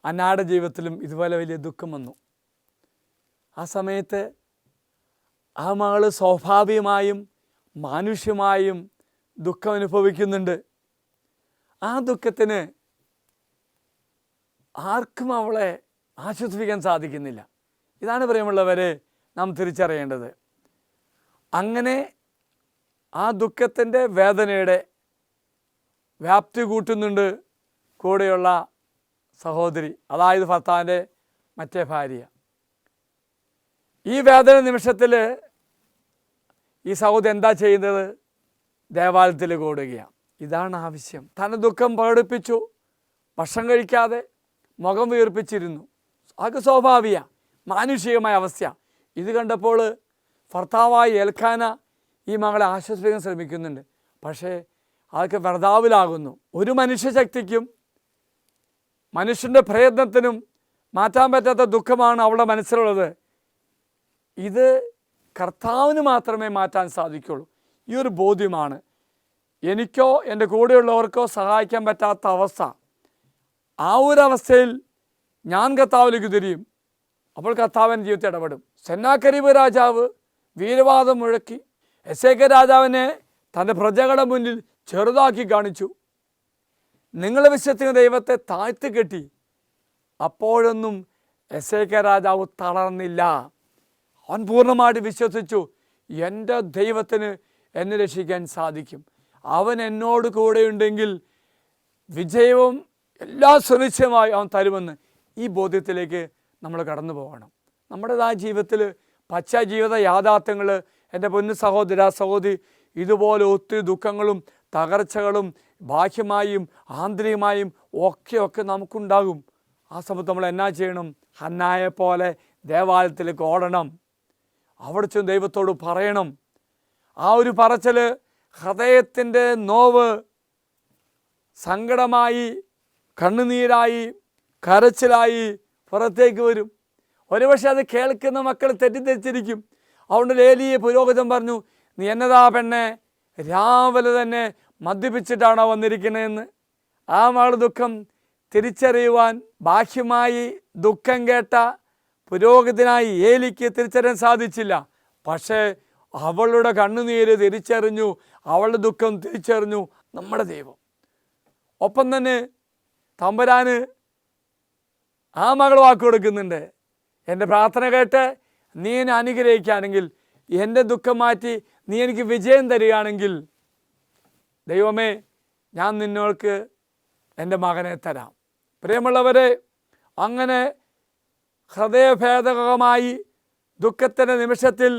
അന്നായുടെ ജീവിതത്തിലും ഇതുപോലെ വലിയ ദുഃഖം വന്നു. ആ സമയത്ത് ആ മകൾ സ്വാഭാവികമായും മാനുഷ്യമായും ദുഃഖം അനുഭവിക്കുന്നുണ്ട്. ആ ദുഃഖത്തിന് ആർക്കും അവളെ ആശ്വസിപ്പിക്കാൻ സാധിക്കുന്നില്ല. ഇതാണ് പ്രിയമുള്ളവരെ നാം തിരിച്ചറിയേണ്ടത്. അങ്ങനെ ആ ദുഃഖത്തിൻ്റെ വേദനയുടെ വ്യാപ്തി കൂട്ടുന്നുണ്ട് കൂടെയുള്ള സഹോദരി, അതായത് ഭർത്താവിൻ്റെ മറ്റേ ഭാര്യ. ഈ വേദന നിമിഷത്തിൽ ഈ സഹോദരി എന്താ ചെയ്യുന്നത്? ദേവാലയത്തിൽ കൂടുകയാണ്. ഇതാണ് ആവശ്യം. തൻ്റെ ദുഃഖം പ്രകടിപ്പിച്ചു, ഭക്ഷണം കഴിക്കാതെ മുഖം വീർപ്പിച്ചിരുന്നു. അതൊക്കെ സ്വാഭാവിക മാനുഷികമായ അവസ്ഥ. ഇത് കണ്ടപ്പോൾ ഭർത്താവായ എൽക്കാന ഈ മകളെ ആശ്വസിപ്പിക്കാൻ ശ്രമിക്കുന്നുണ്ട്. പക്ഷേ അതൊക്കെ വെറുതാവിലാകുന്നു. ഒരു മനുഷ്യശക്തിക്കും മനുഷ്യൻ്റെ പ്രയത്നത്തിനും മാറ്റാൻ പറ്റാത്ത ദുഃഖമാണ് അവളുടെ മനസ്സിലുള്ളത്. ഇത് കർത്താവിന് മാത്രമേ മാറ്റാൻ സാധിക്കുള്ളൂ. ഈ ഒരു ബോധ്യമാണ്. എനിക്കോ എൻ്റെ കൂടെയുള്ളവർക്കോ സഹായിക്കാൻ പറ്റാത്ത അവസ്ഥ. ആ ഒരു അവസ്ഥയിൽ ഞാൻ കർത്താവിലേക്ക് തിരിയും. അപ്പോൾ കർത്താവൻ ജീവിതത്തിൽ ഇടപെടും. സെന്നാകരീബ് രാജാവ് വീരവാദം മുഴക്കി എസേക്ക രാജാവിനെ തൻ്റെ പ്രജകളുടെ മുന്നിൽ ചെറുതാക്കി കാണിച്ചു. നിങ്ങൾ വിശ്വസിക്കുന്ന ദൈവത്തെ താഴ്ത്തി കെട്ടി. അപ്പോഴൊന്നും എസേക്ക രാജാവ് തളർന്നില്ല. അവൻ പൂർണ്ണമായിട്ട് വിശ്വസിച്ചു, എൻ്റെ ദൈവത്തിന് എന്നെ രക്ഷിക്കാൻ സാധിക്കും. അവൻ എന്നോട് കൂടെയുണ്ടെങ്കിൽ വിജയവും എല്ലാ സുനിശ്ചയമായി അവൻ തരുമെന്ന് ഈ ബോധ്യത്തിലേക്ക് നമ്മൾ കടന്നു പോകണം. നമ്മുടേതായ ജീവിതത്തിൽ പച്ച ജീവിത യാഥാർത്ഥ്യങ്ങൾ, എൻ്റെ പൊന്നു സഹോദര സഹോദരി, ഇതുപോലെ ഒത്തിരി ദുഃഖങ്ങളും തകർച്ചകളും ബാഹ്യമായും ആന്തരികമായും ഒക്കെ നമുക്കുണ്ടാകും. ആ സമയത്ത് നമ്മൾ എന്നാ ചെയ്യണം? ഹന്നായെ പോലെ ദേവാലയത്തിലേക്ക് ഓടണം. അവിടെ ചെന്ന് ദൈവത്തോട് പറയണം. ആ ഒരു പറച്ചിൽ ഹൃദയത്തിൻ്റെ നോവ് സങ്കടമായി, കണ്ണുനീരായി, കരച്ചിലായി പുറത്തേക്ക് വരും. ഒരുപക്ഷെ അത് കേൾക്കുന്ന മക്കൾ തെറ്റിദ്ധരിച്ചിരിക്കും. അതുകൊണ്ട് ഏലിയെ പുരോഹിതൻ പറഞ്ഞു, നീ എന്നതാ പെണ്ണെ രാവിലെ തന്നെ മദ്യപിച്ചിട്ടാണോ വന്നിരിക്കണതെന്ന്. ആ മകളുടെ ദുഃഖം തിരിച്ചറിയുവാൻ ബാഹ്യമായി ദുഃഖം കേട്ട പുരോഹിതനായി ഏലിക്ക് തിരിച്ചറിയാൻ സാധിച്ചില്ല. പക്ഷേ അവളുടെ കണ്ണുനീര് തിരിച്ചറിഞ്ഞു, അവളുടെ ദുഃഖം തിരിച്ചറിഞ്ഞു നമ്മുടെ ദൈവം. ഒപ്പം തന്നെ തമ്പുരാന് ആ മകൾ വാക്ക് കൊടുക്കുന്നുണ്ട്, എൻ്റെ പ്രാർത്ഥന കേട്ട് നീ എന്നെ അനുഗ്രഹിക്കുകയാണെങ്കിൽ, എൻ്റെ ദുഃഖം മാറ്റി നീ എനിക്ക് വിജയം തരികയാണെങ്കിൽ, ദൈവമേ ഞാൻ നിന്നോൾക്ക് എൻ്റെ മകനെ തരാം. പ്രിയമുള്ളവരെ, അങ്ങനെ ഹൃദയഭേദകമായി ദുഃഖത്തിൻ്റെ നിമിഷത്തിൽ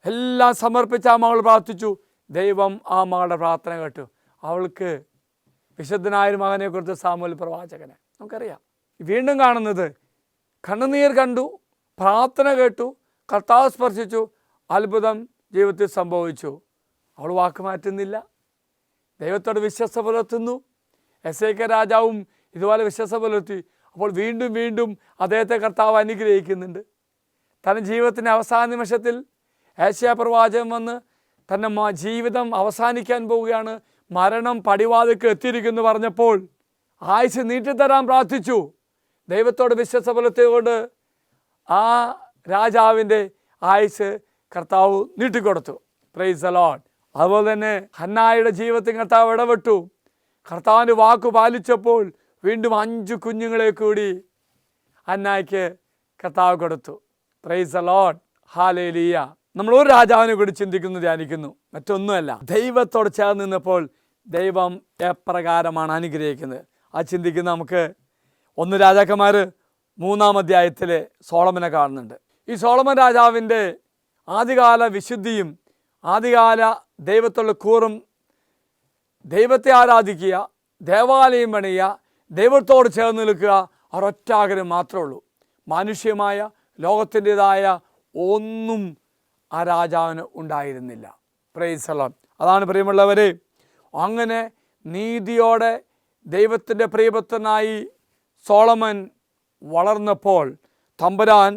എല്ലാം സമർപ്പിച്ച് ആ മകൾ പ്രാർത്ഥിച്ചു. ദൈവം ആ മകളുടെ പ്രാർത്ഥന കേട്ടു. അവൾക്ക് വിശുദ്ധനായൊരു മകനെ കുറിച്ച് സാമുവേൽ പ്രവാചകനെ നമുക്കറിയാം. വീണ്ടും കാണുന്നത് കണ്ണുനീർ കണ്ടു, പ്രാർത്ഥന കേട്ടു, കർത്താവ് സ്പർശിച്ചു, അത്ഭുതം ജീവിതത്തിൽ സംഭവിച്ചു. അവൾ വാക്ക് മാറ്റുന്നില്ല, ദൈവത്തോട് വിശ്വാസം പുലർത്തുന്നു. എസേക്ക രാജാവും ഇതുപോലെ വിശ്വാസം പുലർത്തി. അപ്പോൾ വീണ്ടും വീണ്ടും അദ്ദേഹത്തെ കർത്താവ് അനുഗ്രഹിക്കുന്നുണ്ട്. തൻ്റെ ജീവിതത്തിൻ്റെ അവസാന നിമിഷത്തിൽ ഏശയ്യാ പ്രവാചകൻ വന്ന് തൻ്റെ ജീവിതം അവസാനിക്കാൻ പോവുകയാണ്, മരണം പടിവാതിൽക്ക് എത്തിയിരിക്കുന്നു പറഞ്ഞപ്പോൾ ആയുസ് നീട്ടിത്തരാൻ പ്രാർത്ഥിച്ചു. ദൈവത്തോട് വിശ്വാസം പുലർത്തിയതുകൊണ്ട് ആ രാജാവിൻ്റെ ആയുസ് കർത്താവ് നീട്ടിക്കൊടുത്തു. Price the Lord. അതുപോലെ തന്നെ ഹന്നായുടെ ജീവിതത്തിൽ കർത്താവ് ഇടപെട്ടു. കർത്താവിൻ്റെ വാക്ക് പാലിച്ചപ്പോൾ വീണ്ടും 5 കുഞ്ഞുങ്ങളെ കൂടി ഹന്നായ്ക്ക് കർത്താവ് കൊടുത്തു. Price the lord. ഹല്ലേലൂയ. നമ്മൾ ഒരു രാജാവിനെ കൂടി ചിന്തിക്കുന്നു, ധ്യാനിക്കുന്നു. മറ്റൊന്നുമല്ല, ദൈവത്തോട് ചേർന്ന് നിന്നപ്പോൾ ദൈവം എപ്രകാരമാണ് അനുഗ്രഹിക്കുന്നത് ആ ചിന്തിക്കുന്ന നമുക്ക് 1 രാജാക്കന്മാർ 3-ാം അധ്യായത്തിൽ സോളമനെ കാണുന്നുണ്ട്. ഈ സോളമൻ രാജാവിൻ്റെ ആദ്യകാല വിശുദ്ധിയും ആദ്യകാല ദൈവത്തുള്ള കൂറും, ദൈവത്തെ ആരാധിക്കുക, ദേവാലയം പണിയുക, ദൈവത്തോട് ചേർന്ന് നിൽക്കുക, ഒരൊറ്റ ആഗ്രഹം മാത്രമേ ഉള്ളൂ. മാനുഷ്യമായ ലോകത്തിൻ്റെതായ ഒന്നും ആ രാജാവിന് ഉണ്ടായിരുന്നില്ല. Price the Lord. അതാണ് പ്രിയമുള്ളവരെ, അങ്ങനെ നീതിയോടെ ദൈവത്തിൻ്റെ പ്രിയപുത്രനായി സോളമൻ വളർന്നപ്പോൾ തമ്പുരാൻ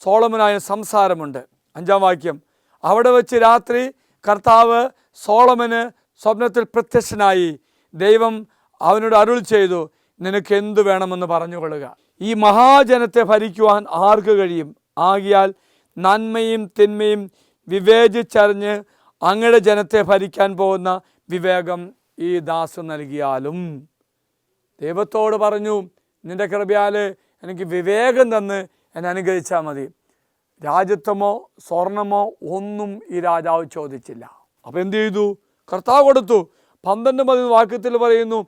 സോളമനായ സംസാരമുണ്ട്. 5-ാം വാക്യം, അവിടെ വെച്ച് രാത്രി കർത്താവ് സോളമന് സ്വപ്നത്തിൽ പ്രത്യക്ഷനായി ദൈവം അവനോട് അരുൾ ചെയ്തു, നിനക്ക് എന്തു വേണമെന്ന് പറഞ്ഞുകൊള്ളുക. ഈ മഹാജനത്തെ ഭരിക്കുവാൻ ആർക്ക് കഴിയും? ആകിയാൽ നന്മയും തിന്മയും വിവേചിച്ചറിഞ്ഞ് അങ്ങയുടെ ജനത്തെ ഭരിക്കാൻ പോകുന്ന വിവേകം ഈ ദാസ് നൽകിയാലും. ദൈവത്തോട് പറഞ്ഞു, നിൻ്റെ കൃപയാൽ എനിക്ക് വിവേകം തന്ന് എന്നെ അനുഗ്രഹിച്ചാൽ മതി. രാജ്യത്വമോ സ്വർണമോ ഒന്നും ഈ രാജാവ് ചോദിച്ചില്ല. അപ്പോൾ എന്ത് ചെയ്തു? കർത്താവ് കൊടുത്തു. 12 വാക്യത്തിൽ പറയുന്നു,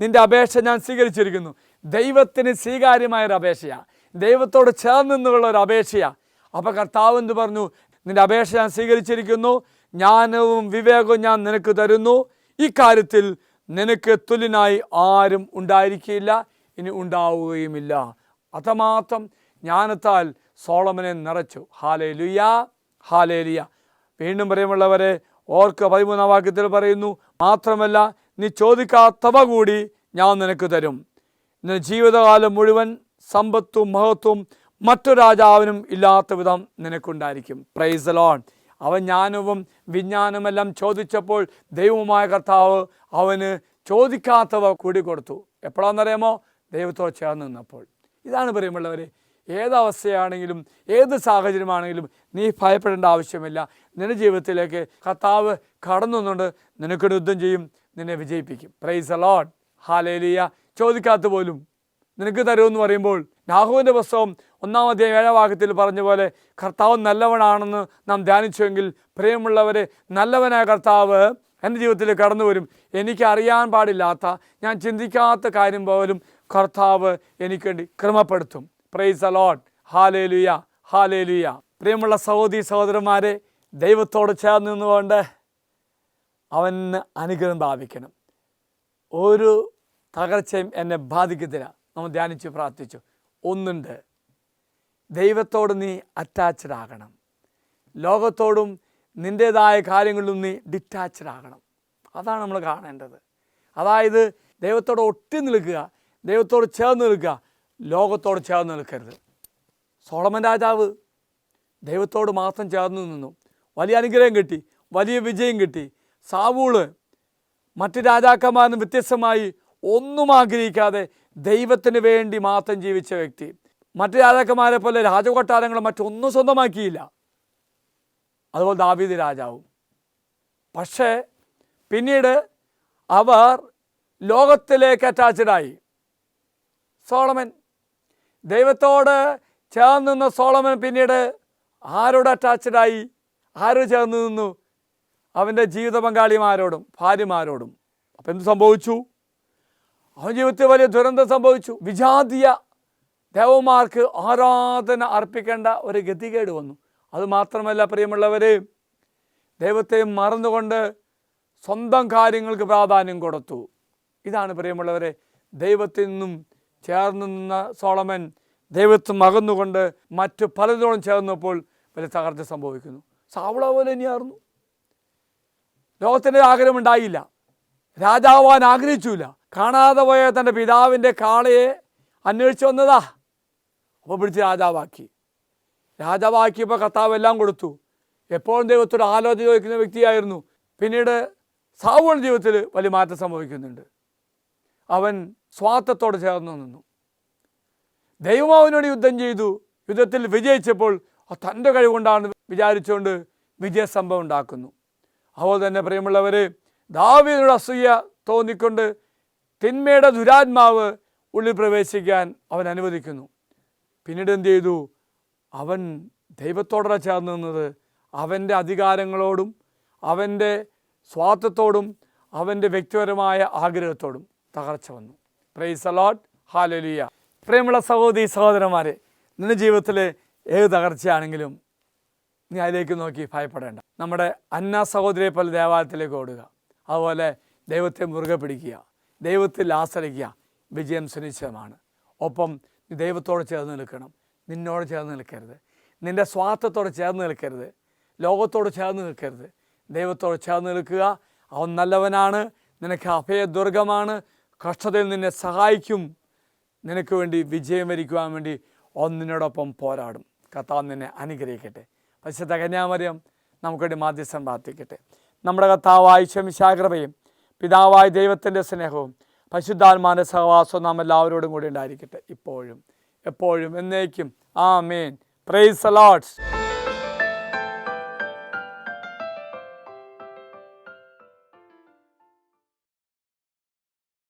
നിൻ്റെ അപേക്ഷ ഞാൻ സ്വീകരിച്ചിരിക്കുന്നു. ദൈവത്തിന് സ്വീകാര്യമായൊരു അപേക്ഷയാണ്, ദൈവത്തോട് ചേർന്ന് നിന്നുള്ള ഒരു അപേക്ഷയാണ്. അപ്പോൾ കർത്താവ് എന്ത് പറഞ്ഞു? നിൻ്റെ അപേക്ഷ ഞാൻ സ്വീകരിച്ചിരിക്കുന്നു, ജ്ഞാനവും വിവേകവും ഞാൻ നിനക്ക് തരുന്നു. ഈ കാര്യത്തിൽ നിനക്ക് തുല്യനായി ആരും ഉണ്ടായിരിക്കില്ല, ഇനി ഉണ്ടാവുകയുമില്ല. അത്രമാത്രം ജ്ഞാനത്താൽ സോളമനെ നിറച്ചു. Hallelujah, hallelujah. വീണ്ടും പ്രിയമുള്ളവരെ ഓർക്ക് 13-ാം വാക്യത്തിൽ പറയുന്നു, മാത്രമല്ല നീ ചോദിക്കാത്തവ കൂടി ഞാൻ നിനക്ക് തരും. നിന്റെ ജീവിതകാലം മുഴുവൻ സമ്പത്തും മഹത്വവും മറ്റൊരു രാജാവിനും ഇല്ലാത്ത വിധം നിനക്കുണ്ടായിരിക്കും. Price the Lord. അവൻ ജ്ഞാനവും വിജ്ഞാനമെല്ലാം ചോദിച്ചപ്പോൾ ദൈവമായ കർത്താവ് അവന് ചോദിക്കാത്തവ കൂടി കൊടുത്തു. എപ്പോഴാണെന്നറിയാമോ? ദൈവത്തോട് ചേർന്ന് നിന്നപ്പോൾ. ഇതാണ് പ്രിയമുള്ളവരെ, ഏതവസ്ഥയാണെങ്കിലും ഏത് സാഹചര്യമാണെങ്കിലും നീ ഭയപ്പെടേണ്ട ആവശ്യമില്ല. നിന്റെ ജീവിതത്തിലേക്ക് കർത്താവ് കടന്നു വന്നുകൊണ്ട് നിനക്കൊരു യുദ്ധം ചെയ്യും, നിന്നെ വിജയിപ്പിക്കും. Praise the lord. ഹല്ലേലൂയ. ചോദിക്കാത്ത പോലും നിനക്ക് തരുമെന്ന് പറയുമ്പോൾ, നാഹൂമിൻ്റെ പുസ്തകം 1-ാം അധ്യായം 7-ാം വാക്യത്തിൽ പറഞ്ഞ പോലെ കർത്താവ് നല്ലവനാണെന്ന് നാം ധ്യാനിച്ചുവെങ്കിൽ പ്രിയമുള്ളവരെ, നല്ലവനായ കർത്താവ് എൻ്റെ ജീവിതത്തിൽ കടന്നു വരും. എനിക്ക് അറിയാൻ പാടില്ലാത്ത, ഞാൻ ചിന്തിക്കാത്ത കാര്യം പോലും കർത്താവ് എനിക്ക് വേണ്ടി ക്രമപ്പെടുത്തും. Praise the lord. ഹല്ലേലൂയ, ഹല്ലേലൂയ. പ്രിയമുള്ള സഹോദരി സഹോദരന്മാരെ, ദൈവത്തോട് ചേർന്ന് നിന്നുകൊണ്ട് അവന് അനുഗ്രഹം ഭാവിക്കണം. ഒരു തകർച്ചയും എന്നെ ബാധിക്കത്തില്ല. നമ്മൾ ധ്യാനിച്ച് പ്രാർത്ഥിച്ചു. ഒന്നുണ്ട്, ദൈവത്തോട് നീ അറ്റാച്ച്ഡ് ആകണം. ലോകത്തോടും നിൻ്റേതായ കാര്യങ്ങളിലും നീ ഡിറ്റാച്ച്ഡ് ആകണം. അതാണ് നമ്മൾ കാണേണ്ടത്. അതായത് ദൈവത്തോട് ഒട്ടി നിൽക്കുക, ദൈവത്തോട് ചേർന്ന് നിൽക്കുക, ലോകത്തോട് ചേർന്ന് നിൽക്കരുത്. സോളമൻ രാജാവ് ദൈവത്തോട് മാത്രം ചേർന്ന് നിന്നു, വലിയ അനുഗ്രഹം കിട്ടി, വലിയ വിജയം കിട്ടി. സാവൂള് മറ്റ് രാജാക്കന്മാരിൽ വ്യത്യസ്തമായി ഒന്നും ആഗ്രഹിക്കാതെ ദൈവത്തിന് വേണ്ടി മാത്രം ജീവിച്ച വ്യക്തി. മറ്റ് രാജാക്കന്മാരെ പോലെ രാജകൊട്ടാരങ്ങളും മറ്റൊന്നും സ്വന്തമാക്കിയില്ല. അതുപോലെ ദാവീദ് രാജാവും. പക്ഷേ പിന്നീട് അവർ ലോകത്തിലേക്ക് അറ്റാച്ച്ഡായി. സോളമൻ, ദൈവത്തോട് ചേർന്ന് നിന്ന സോളമൻ പിന്നീട് ആരോട് അറ്റാച്ച്ഡായി? ആരോട് ചേർന്ന് നിന്നു? അവൻ്റെ ജീവിത പങ്കാളിമാരോടും ഭാര്യമാരോടും. അപ്പം എന്ത് സംഭവിച്ചു? അവൻ ജീവിതത്തിൽ വലിയ ദുരന്തം സംഭവിച്ചു. വിജാതീയ ദേവന്മാർക്ക് ആരാധന അർപ്പിക്കേണ്ട ഒരു ഗതികേട് വന്നു. അതുമാത്രമല്ല പ്രിയമുള്ളവർ, ദൈവത്തെ മറന്നുകൊണ്ട് സ്വന്തം കാര്യങ്ങൾക്ക് പ്രാധാന്യം കൊടുത്തു. ഇതാണ് പ്രിയമുള്ളവരെ, ദൈവത്തിൽ നിന്നും ചേർന്ന് നിന്ന സോളമൻ ദൈവത്തിൽ മകന്നുകൊണ്ട് മറ്റു പലതോടും ചേർന്നപ്പോൾ വലിയ തകർച്ച സംഭവിക്കുന്നു. സാവൂൾ പോലെ തന്നെയായിരുന്നു. ലോകത്തിൻ്റെ ആഗ്രഹം ഉണ്ടായില്ല, രാജാവാൻ ആഗ്രഹിച്ചില്ല. കാണാതെ പോയ തൻ്റെ പിതാവിൻ്റെ കാളയെ അന്വേഷിച്ച് വന്നതാ. അപ്പോൾ പിടിച്ച് രാജാവാക്കിയപ്പോൾ കർത്താവ് എല്ലാം കൊടുത്തു. എപ്പോഴും ദൈവത്തോട് ആലോചന ചോദിക്കുന്ന വ്യക്തിയായിരുന്നു. പിന്നീട് സാവൂൾ ജീവിതത്തിൽ വലിയ മാറ്റം സംഭവിക്കുന്നുണ്ട്. അവൻ സ്വാർത്ഥത്തോട് ചേർന്ന് നിന്നു. ദൈവം അവനോട് യുദ്ധം ചെയ്തു. യുദ്ധത്തിൽ വിജയിച്ചപ്പോൾ തൻ്റെ കഴിവുകൊണ്ടാണ് വിചാരിച്ചുകൊണ്ട് വിജയസംഭവം ഉണ്ടാക്കുന്നു. അതുപോലെ തന്നെ പ്രിയമുള്ളവർ, ദാവീദിനോട് അസൂയ തോന്നിക്കൊണ്ട് തിന്മയുടെ ദുരാത്മാവ് ഉള്ളിൽ പ്രവേശിക്കാൻ അവൻ അനുവദിക്കുന്നു. പിന്നീട് എന്ത് ചെയ്തു? അവൻ ദൈവത്തോടെ ചേർന്ന് നിന്നത് അവൻ്റെ അധികാരങ്ങളോടും അവൻ്റെ സ്വാർത്ഥത്തോടും അവൻ്റെ വ്യക്തിപരമായ ആഗ്രഹത്തോടും തകർച്ച വന്നു. Price the lord. ഹല്ലേലൂയ. പ്രിയമുള്ള സഹോദരി സഹോദരന്മാരെ, നിന്റെ ജീവിതത്തിൽ ഏത് തകർച്ചയാണെങ്കിലും നീ അതിലേക്ക് നോക്കി ഭയപ്പെടേണ്ട. നമ്മുടെ അന്ന സഹോദരിയെ പോലെ ദേവാലയത്തിലേക്ക് ഓടുക. അതുപോലെ ദൈവത്തെ മുറുകെ പിടിക്കുക, ദൈവത്തിൽ ആശ്രയിക്കുക. വിജയം സുനിശ്ചിതമാണ്. ഒപ്പം നീ ദൈവത്തോട് ചേർന്ന് നിൽക്കണം. നിന്നോട് ചേർന്ന് നിൽക്കരുത്, നിൻ്റെ സ്വാർത്ഥത്തോട് ചേർന്ന് നിൽക്കരുത്, ലോകത്തോട് ചേർന്ന് നിൽക്കരുത്. ദൈവത്തോട് ചേർന്ന് നിൽക്കുക. അവൻ നല്ലവനാണ്, നിനക്ക് അഭയദുർഗമാണ്, കഷ്ടതയിൽ നിന്നെ സഹായിക്കും. നിനക്ക് വേണ്ടി വിജയം വരിക്കുവാൻ വേണ്ടി നിന്നോടൊപ്പം പോരാടും. കർത്താവ് നിന്നെ അനുഗ്രഹിക്കട്ടെ. പരിശുദ്ധ കന്യാമറിയം നമുക്ക് വേണ്ടി മാധ്യസ്ഥം പ്രാർത്ഥിക്കട്ടെ. നമ്മുടെ കർത്താവായ ശമിശാകൃപയും പിതാവായ ദൈവത്തിൻ്റെ സ്നേഹവും പരിശുദ്ധാത്മാവിൻ്റെ സഹവാസവും നാം എല്ലാവരോടും കൂടി ഉണ്ടായിരിക്കട്ടെ, ഇപ്പോഴും എപ്പോഴും എന്നേക്കും. ആമേൻ. Praise the Lord.